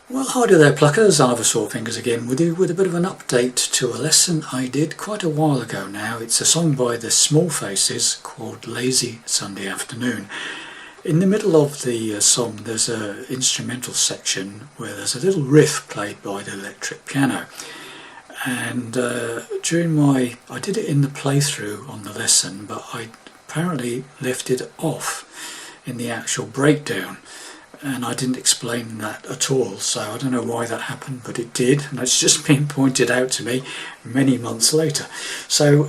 Well, hi there pluckers, Oliver Sawfingers again with you with a bit of an update to a lesson I did quite a while ago now. It's a song by the Small Faces called Lazy Sunday Afternoon. In the middle of the song there's an instrumental section where there's a little riff played by the electric piano. And I did it in the playthrough on the lesson, but I apparently left it off in the actual breakdown. And I didn't explain that at all, so I don't know why that happened, but it did, and it's just been pointed out to me many months later. So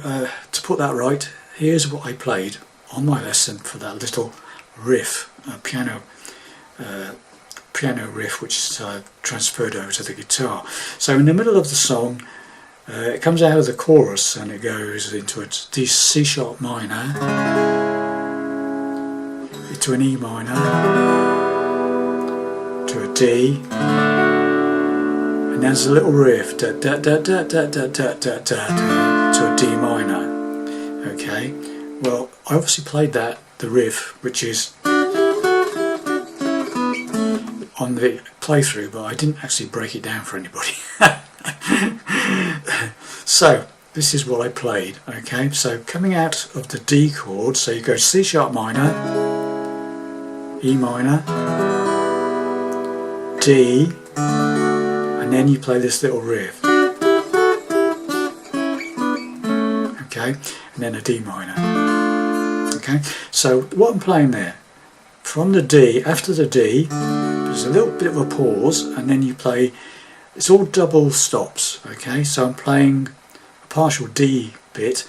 to put that right, here's what I played on my lesson for that little riff, piano riff, which is transferred over to the guitar. So in the middle of the song, it comes out of the chorus and it goes into a C sharp minor, into an E minor, to a D, and there's a little riff da, da, da, da, da, da, da, da, da, to a D minor. Okay, well I obviously played the riff, which is on the playthrough, but I didn't actually break it down for anybody. So this is what I played. Okay, so coming out of the D chord, so you go C sharp minor, E minor, D, and then you play this little riff, okay, and then a D minor. Okay, so what I'm playing there, from the D, after the D, there's a little bit of a pause, and then you play, it's all double stops. Okay, so I'm playing a partial D bit,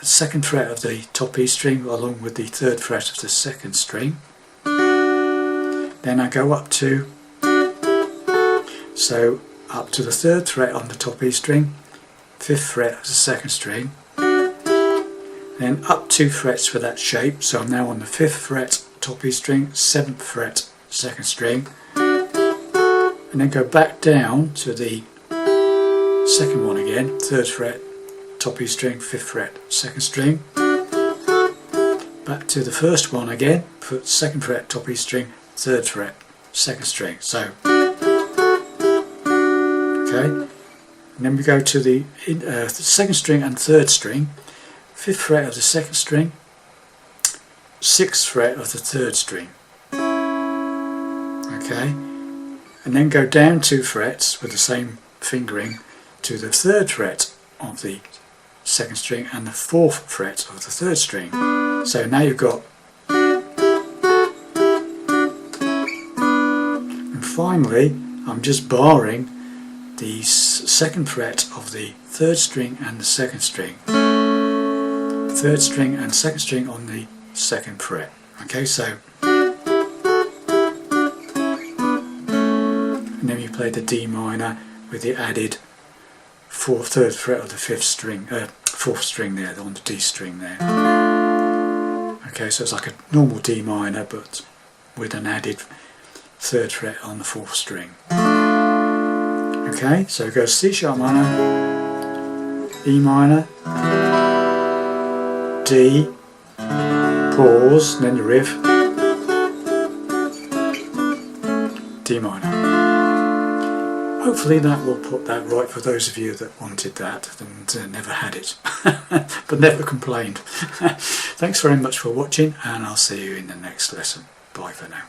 the second fret of the top E string along with the third fret of the second string. Then I go up to the third fret on the top E string, fifth fret of the second string, then up 2 frets for that shape, so I'm now on the 5th fret top E string, 7th fret second string, and then go back down to the second one again, 3rd fret top E string, 5th fret second string, back to the first one again, 2nd fret top E string, 3rd fret second string. So okay, and then we go to the second string and third string, 5th fret of the second string, 6th fret of the third string. Okay, and then go down 2 frets with the same fingering to the 3rd fret of the second string and the 4th fret of the third string. So now you've got, and finally I'm just barring the 2nd fret of the 3rd string and the 2nd string, 3rd string and 2nd string on the 2nd fret. Okay, so and then you play the D minor with the added 3rd fret of the 5th string, 4th string there on the D string there. Okay, so it's like a normal D minor but with an added 3rd fret on the 4th string. Okay, so it goes C sharp minor, E minor, D, pause, then the riff, D minor. Hopefully that will put that right for those of you that wanted that and never had it, but never complained. Thanks very much for watching, and I'll see you in the next lesson. Bye for now.